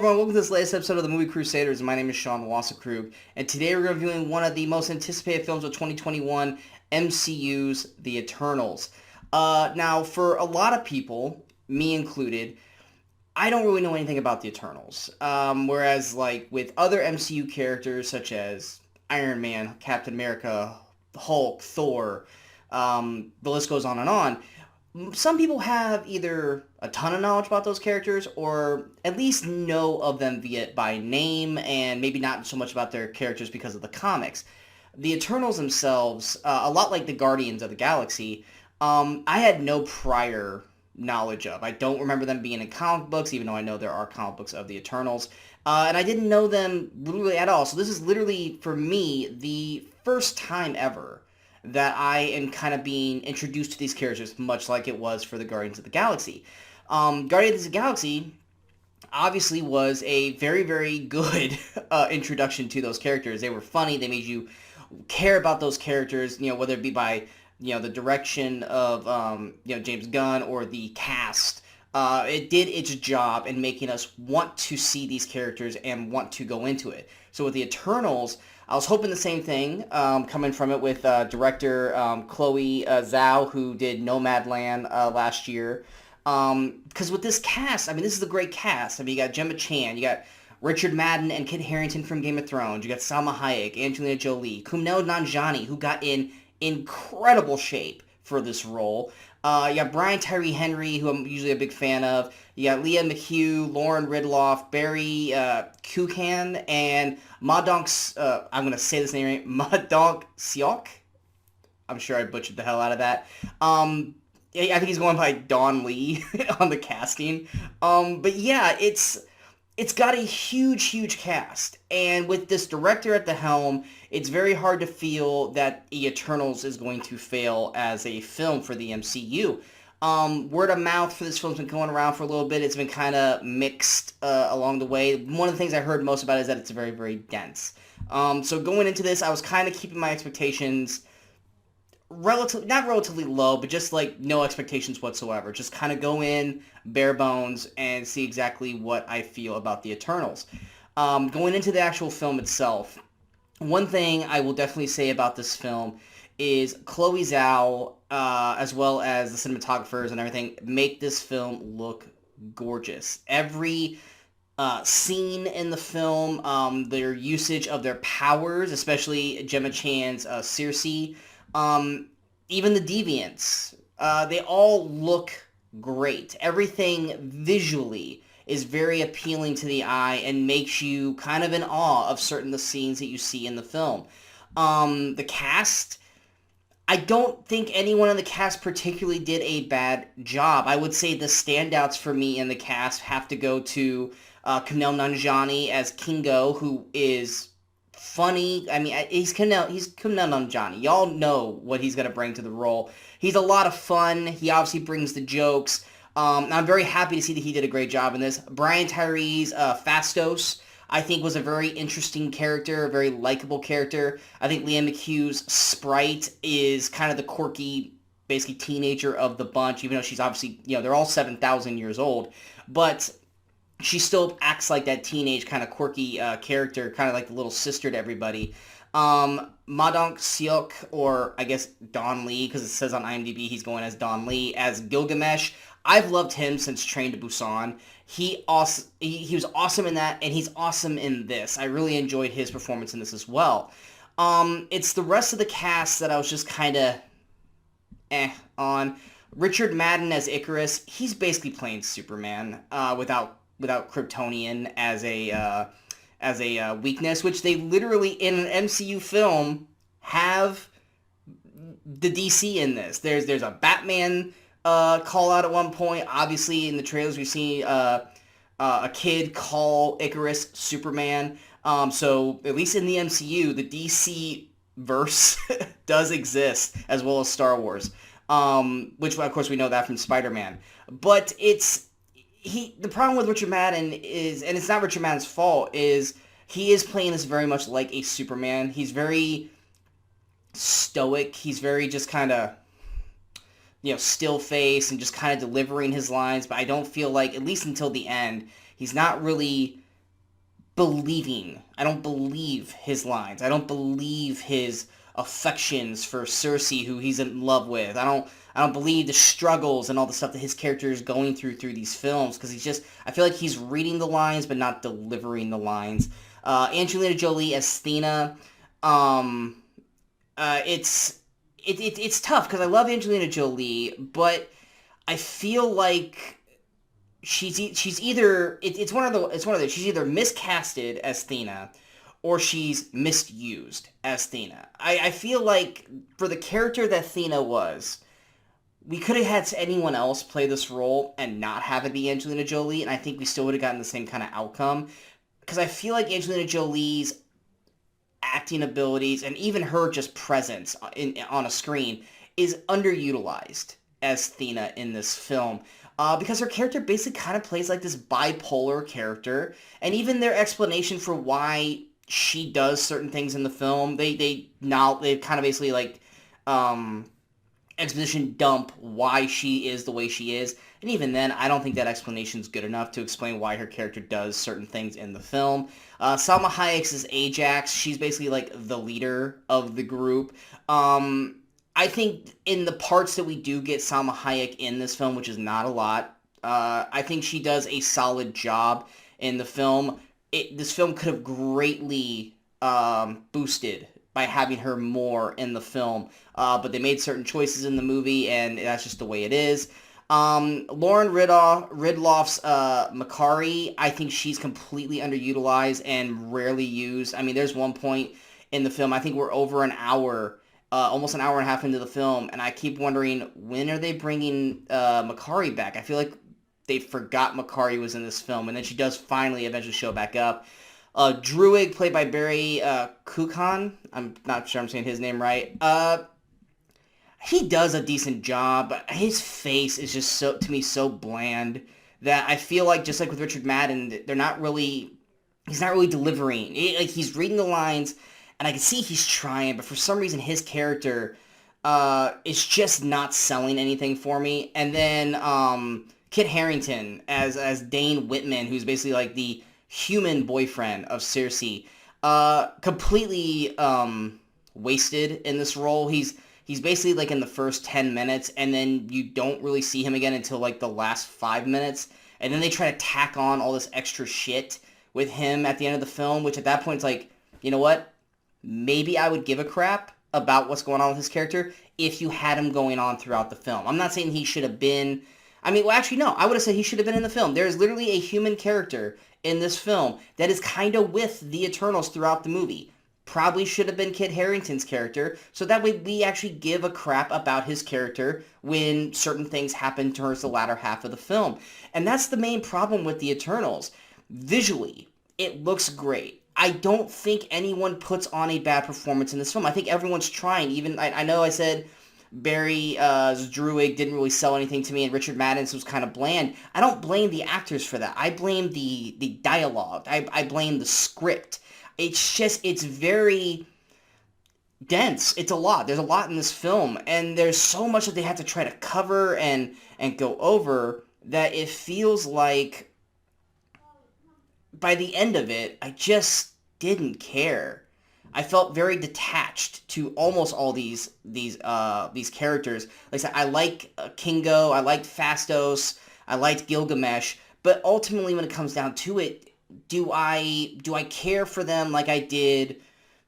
everyone, welcome to this latest episode of the Movie Crusaders. My name is Sean Wasserkrug, and today we're reviewing one of the most anticipated films of 2021, MCU's The Eternals. Now, for a lot of people, me included, I don't really know anything about The Eternals. Whereas, like, with other MCU characters such as Iron Man, Captain America, Hulk, Thor, the list goes on and on. Some people have either a ton of knowledge about those characters or at least know of them by name and maybe not so much about their characters because of the comics. The Eternals themselves, a lot like the Guardians of the Galaxy, I had no prior knowledge of. I don't remember them being in comic books, even though I know there are comic books of the Eternals. And I didn't know them really at all. So this is literally, for me, the first time ever that I am kind of being introduced to these characters, much like it was for the Guardians of the Galaxy. Guardians of the Galaxy obviously was a very, very good introduction to those characters. They were funny. They made you care about those characters, whether it be by, the direction of, James Gunn or the cast. It did its job in making us want to see these characters and want to go into it. So with the Eternals, I was hoping the same thing, coming from it with director Chloe Zhao, who did Nomadland last year. Because with this cast, this is a great cast. You got Gemma Chan, you got Richard Madden and Kit Harington from Game of Thrones, you got Salma Hayek, Angelina Jolie, Kumail Nanjiani, who got in incredible shape for this role. You got Brian Tyree Henry, who I'm usually a big fan of. You got Leah McHugh, Lauren Ridloff, Barry Kukan, and I'm going to say this name right, Madonk Seok. I'm sure I butchered the hell out of that. I think he's going by Don Lee on the casting. But yeah, it's got a huge, huge cast. And with this director at the helm, it's very hard to feel that The Eternals is going to fail as a film for the MCU. Word of mouth for this film's been going around for a little bit. It's been kind of mixed along the way. One of the things I heard most about is that it's very, very dense. So going into this, I was kind of keeping my expectations not relatively low, but just like no expectations whatsoever. Just kind of go in bare bones and see exactly what I feel about the Eternals. Going into the actual film itself, one thing I will definitely say about this film is Chloe Zhao, as well as the cinematographers and everything, make this film look gorgeous. Every scene in the film, their usage of their powers, especially Gemma Chan's Circe, even the Deviants, they all look great. Everything visually is very appealing to the eye and makes you kind of in awe of certain of the scenes that you see in the film. The cast, I don't think anyone in the cast particularly did a bad job. I would say the standouts for me in the cast have to go to Kumail Nanjiani as Kingo, who is funny. He's Kumail Nanjiani. Y'all know what he's going to bring to the role. He's a lot of fun. He obviously brings the jokes. I'm very happy to see that he did a great job in this. Brian Tyree's Phastos, I think, was a very interesting character, a very likable character. I think Leah McHugh's Sprite is kind of the quirky, basically teenager of the bunch, even though she's obviously, they're all 7,000 years old. But she still acts like that teenage kind of quirky character, kind of like the little sister to everybody. Madonk Seok, or I guess Don Lee, because it says on IMDb he's going as Don Lee, as Gilgamesh. I've loved him since Train to Busan. He was awesome in that, and he's awesome in this. I really enjoyed his performance in this as well. It's the rest of the cast that I was just kind of on. Richard Madden as Icarus, he's basically playing Superman without Kryptonian as a weakness, which they literally in an MCU film have the DC in this. There's a Batman call out at one point. Obviously, in the trailers, we see a kid call Icarus Superman. So at least in the MCU, the DC verse does exist, as well as Star Wars, which of course we know that from Spider-Man. But the problem with Richard Madden is, and it's not Richard Madden's fault, is he is playing this very much like a Superman. He's very stoic. He's very just kind of still face and just kind of delivering his lines, but I don't feel like, at least until the end, he's not really believing. I don't believe his lines. I don't believe his affections for Cersei, who he's in love with. I don't believe the struggles and all the stuff that his character is going through these films, because I feel like he's reading the lines but not delivering the lines. Angelina Jolie as Thena, um, it's tough because I love Angelina Jolie, but I feel like she's either it's one of those, she's either miscasted as Thena or she's misused as Thena. I feel like for the character that Thena was, we could have had anyone else play this role and not have it be Angelina Jolie, and I think we still would have gotten the same kind of outcome. Because I feel like Angelina Jolie's acting abilities and even her just presence on a screen is underutilized as Thena in this film. Because her character basically kind of plays like this bipolar character, and even their explanation for why she does certain things in the film, they kind of basically like exposition dump why she is the way she is. And even then, I don't think that explanation is good enough to explain why her character does certain things in the film. Salma Hayek's is Ajax. She's basically like the leader of the group. I think in the parts that we do get Salma Hayek in this film, which is not a lot, I think she does a solid job in the film. This film could have greatly boosted by having her more in the film, but they made certain choices in the movie, and that's just the way it is. Lauren Ridloff's Makari, I think she's completely underutilized and rarely used. I mean, there's one point in the film, I think we're over an hour, almost an hour and a half into the film, and I keep wondering, when are they bringing Makari back? I feel like they forgot Makari was in this film, and then she does finally eventually show back up. Druig, played by Barry Kukan, I'm not sure I'm saying his name right. He does a decent job, but his face is just so bland that I feel like, just like with Richard Madden, he's not really delivering. He's reading the lines, and I can see he's trying, but for some reason his character is just not selling anything for me. And then Kit Harington as Dane Whitman, who's basically like the human boyfriend of Cersei, completely wasted in this role. He's basically like in the first 10 minutes, and then you don't really see him again until like the last 5 minutes. And then they try to tack on all this extra shit with him at the end of the film, which at that point it's like, you know what? Maybe I would give a crap about what's going on with his character if you had him going on throughout the film. I'm not saying he should have been... I mean, well, actually, no. I would have said he should have been in the film. There is literally a human character in this film that is kind of with the Eternals throughout the movie. Probably should have been Kit Harington's character, so that way we actually give a crap about his character when certain things happen towards the latter half of the film. And that's the main problem with the Eternals. Visually, it looks great. I don't think anyone puts on a bad performance in this film. I think everyone's trying. Even, I know I said Barry Druig didn't really sell anything to me, and Richard Madden's was kind of bland. I don't blame the actors for that. I blame the dialogue. I blame the script. It's very dense. It's a lot. There's a lot in this film, and there's so much that they have to try to cover and go over that it feels like by the end of it, I just didn't care. I felt very detached to almost all these characters. Like I said, I like Kingo, I liked Fastos, I liked Gilgamesh, but ultimately when it comes down to it, do I care for them like I did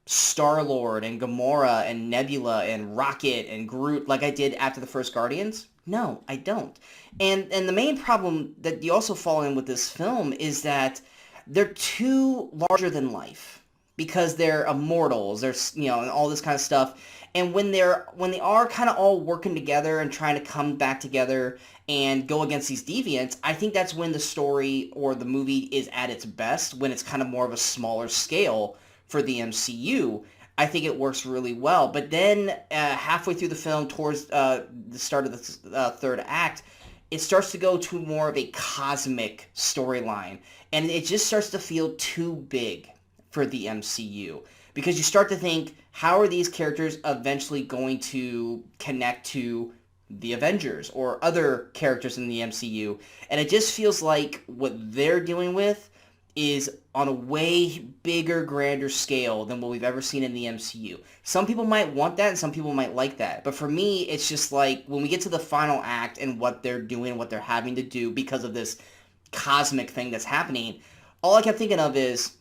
Star-Lord and Gamora and Nebula and Rocket and Groot like I did after the first Guardians? No, I don't. And the main problem that you also fall in with this film is that they're too larger than life, because they're immortals, there's, and all this kind of stuff. And when they are kind of all working together and trying to come back together and go against these deviants, I think that's when the story or the movie is at its best, when it's kind of more of a smaller scale for the MCU. I think it works really well. But then halfway through the film, towards the start of the third act, it starts to go to more of a cosmic storyline. And it just starts to feel too big for the MCU, because you start to think, how are these characters eventually going to connect to the Avengers or other characters in the MCU? And it just feels like what they're dealing with is on a way bigger, grander scale than what we've ever seen in the MCU. Some people might want that and some people might like that. But for me, it's just like when we get to the final act and what they're doing, what they're having to do because of this cosmic thing that's happening, all I kept thinking of is,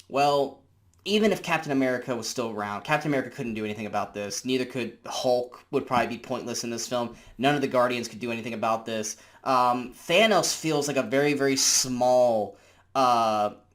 well, even if Captain America was still around, Captain America couldn't do anything about this. Neither could Hulk, would probably be pointless in this film. None of the Guardians could do anything about this. Thanos feels like a very, very small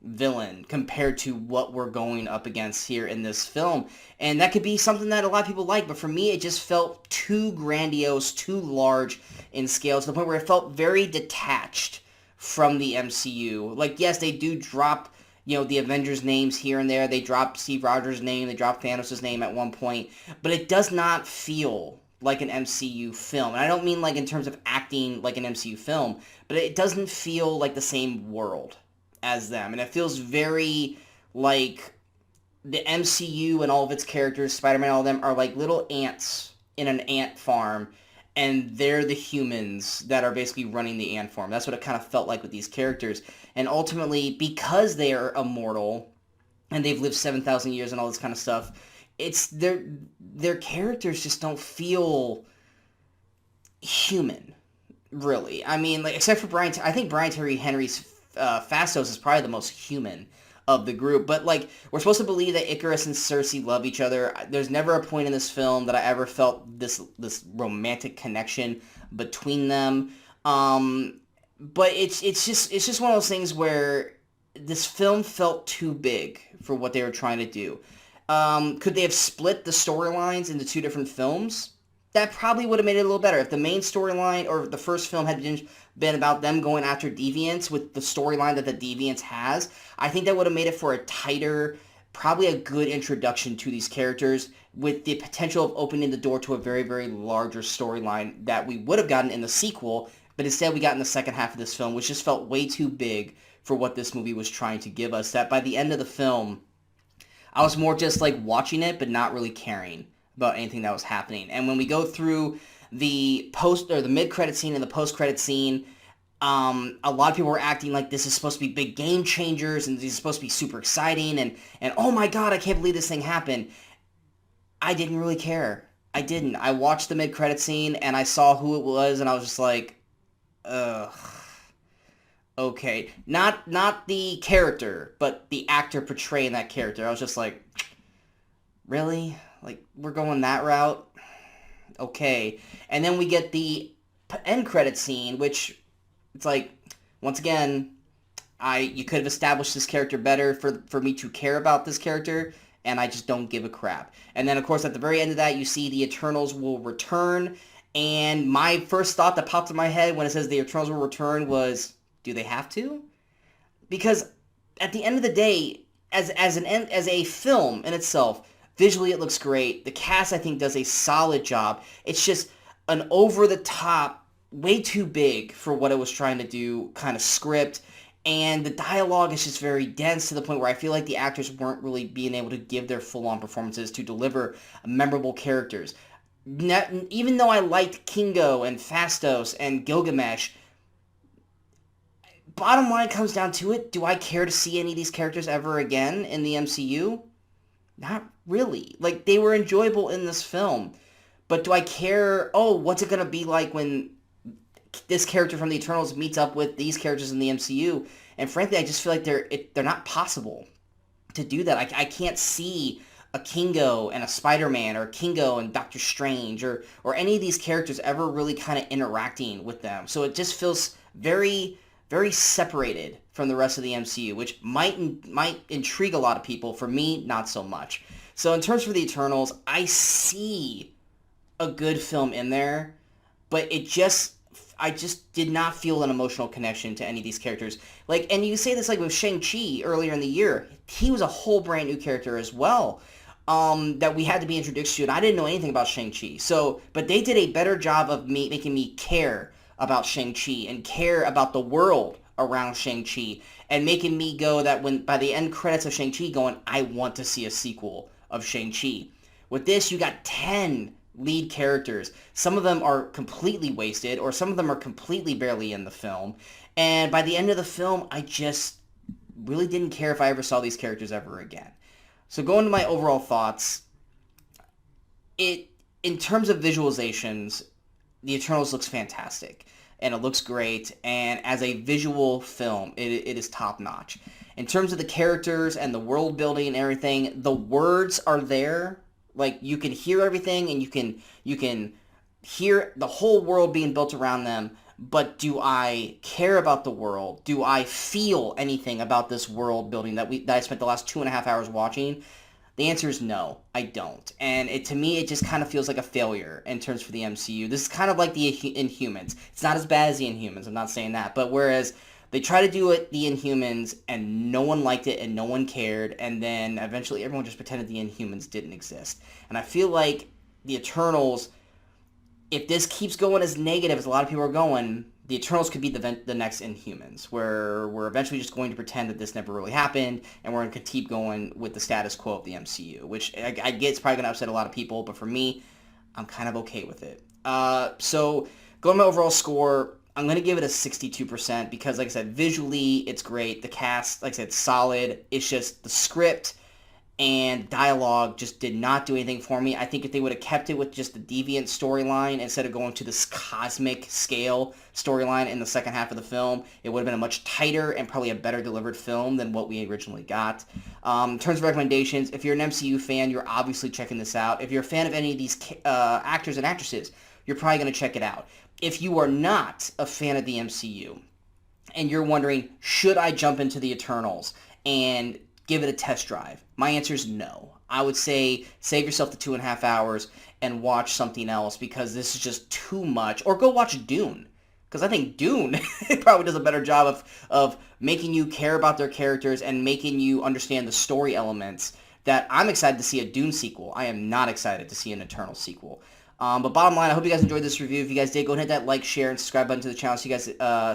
villain compared to what we're going up against here in this film. And that could be something that a lot of people like, but for me, it just felt too grandiose, too large in scale, to the point where it felt very detached from the MCU. Like, yes, they do drop, the Avengers names here and there. They drop Steve Rogers' name. They drop Thanos' name at one point. But it does not feel like an MCU film. And I don't mean like in terms of acting like an MCU film, but it doesn't feel like the same world as them. And it feels very like the MCU and all of its characters, Spider-Man, all of them, are like little ants in an ant farm, and they're the humans that are basically running the ant farm. That's what it kind of felt like with these characters. And ultimately, because they are immortal and they've lived 7,000 years and all this kind of stuff, it's their characters just don't feel human, really. I mean, like, except for Brian, I think Brian Terry Henry's Phastos is probably the most human of the group. But, like, we're supposed to believe that Icarus and Cersei love each other. There's never a point in this film that I ever felt this romantic connection between them. But it's just one of those things where this film felt too big for what they were trying to do. Could they have split the storylines into two different films? That probably would have made it a little better. If the main storyline or the first film had been about them going after deviants with the storyline that the deviants has, I think that would have made it for a tighter, probably a good introduction to these characters with the potential of opening the door to a very, very larger storyline that we would have gotten in the sequel, but instead we got in the second half of this film, which just felt way too big for what this movie was trying to give us, that by the end of the film, I was more just like watching it, but not really caring about anything that was happening. And when we go through the the mid-credit scene and the post-credit scene, a lot of people were acting like this is supposed to be big game changers and this is supposed to be super exciting and oh my god, I can't believe this thing happened. I didn't really care. I didn't. I watched the mid-credit scene and I saw who it was and I was just like, ugh. Okay. Not the character, but the actor portraying that character. I was just like, really? Like, we're going that route? Okay. And then we get the end credit scene, which it's like, once again, you could have established this character better for me to care about this character, and I just don't give a crap. And then, of course, at the very end of that, you see the Eternals will return, and my first thought that popped in my head when it says the Eternals will return was, do they have to? Because at the end of the day, as a film in itself, visually it looks great. The cast, I think, does a solid job. It's just an over-the-top, way too big for what it was trying to do kind of script. And the dialogue is just very dense to the point where I feel like the actors weren't really being able to give their full-on performances to deliver memorable characters. Even though I liked Kingo and Phastos and Gilgamesh, bottom line comes down to it, do I care to see any of these characters ever again in the MCU? Not really. Like, they were enjoyable in this film. But do I care, what's it going to be like when this character from the Eternals meets up with these characters in the MCU? And frankly, I just feel like they're not possible to do that. I can't see a Kingo and a Spider-Man or Kingo and Doctor Strange or any of these characters ever really kind of interacting with them. So it just feels very, very separated from the rest of the MCU, which might intrigue a lot of people. For me, not so much. So in terms of the Eternals, I see a good film in there, but I just did not feel an emotional connection to any of these characters. Like, and you say this like with Shang-Chi earlier in the year. He was a whole brand new character as well, that we had to be introduced to, and I didn't know anything about Shang-Chi. So, but they did a better job of making me care about Shang-Chi and care about the world around Shang-Chi and making me go that when by the end credits of Shang-Chi going, I want to see a sequel of Shang-Chi. With this, you got 10 lead characters. Some of them are completely wasted, or some of them are completely barely in the film. And by the end of the film, I just really didn't care if I ever saw these characters ever again. So going to my overall thoughts, in terms of visualizations, The Eternals looks fantastic, and it looks great, and as a visual film, it is top-notch. In terms of the characters and the world building and everything, the words are there. Like, you can hear everything, and you can hear the whole world being built around them, but do I care about the world? Do I feel anything about this world building that I spent the last 2.5 hours watching? The answer is no, I don't. And to me, it just kind of feels like a failure in terms for the MCU. This is kind of like the Inhumans. It's not as bad as the Inhumans, I'm not saying that. But whereas they try to do it, the Inhumans, and no one liked it and no one cared, and then eventually everyone just pretended the Inhumans didn't exist. And I feel like the Eternals, if this keeps going as negative as a lot of people are going, the Eternals could be the next Inhumans, where we're eventually just going to pretend that this never really happened, and we're going to keep going with the status quo of the MCU, which I get it's probably going to upset a lot of people, but for me, I'm kind of okay with it. So going to my overall score, I'm going to give it a 62% because, like I said, visually, it's great. The cast, like I said, solid. It's just the script and dialogue just did not do anything for me. I think if they would have kept it with just the deviant storyline instead of going to this cosmic scale storyline in the second half of the film, it would have been a much tighter and probably a better delivered film than what we originally got. In terms of recommendations, if you're an MCU fan, you're obviously checking this out. If you're a fan of any of these actors and actresses, you're probably going to check it out. If you are not a fan of the MCU and you're wondering, should I jump into the Eternals and give it a test drive? My answer is no. I would say save yourself the 2.5 hours and watch something else because this is just too much. Or go watch Dune, because I think Dune probably does a better job of making you care about their characters and making you understand the story elements that I'm excited to see a Dune sequel. I am not excited to see an Eternal sequel. But bottom line, I hope you guys enjoyed this review. If you guys did, go ahead and hit that like, share, and subscribe button to the channel so you guys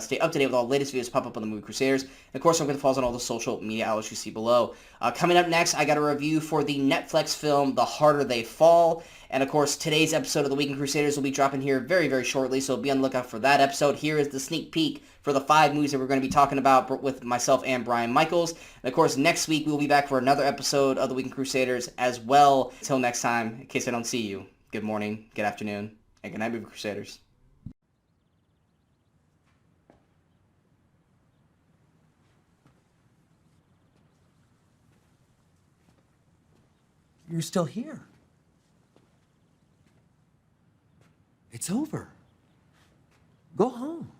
stay up to date with all the latest videos pop up on the Movie Crusaders. And of course, I'm going to follow us on all the social media outlets you see below. Coming up next, I got a review for the Netflix film The Harder They Fall. And of course, today's episode of the Weekend Crusaders will be dropping here very, very shortly, so be on the lookout for that episode. Here is the sneak peek for the 5 movies that we're going to be talking about with myself and Brian Michaels. And of course, next week we'll be back for another episode of the Weekend Crusaders as well. Until next time, in case I don't see you, good morning, good afternoon, and good night, Movie Crusaders. You're still here. It's over. Go home.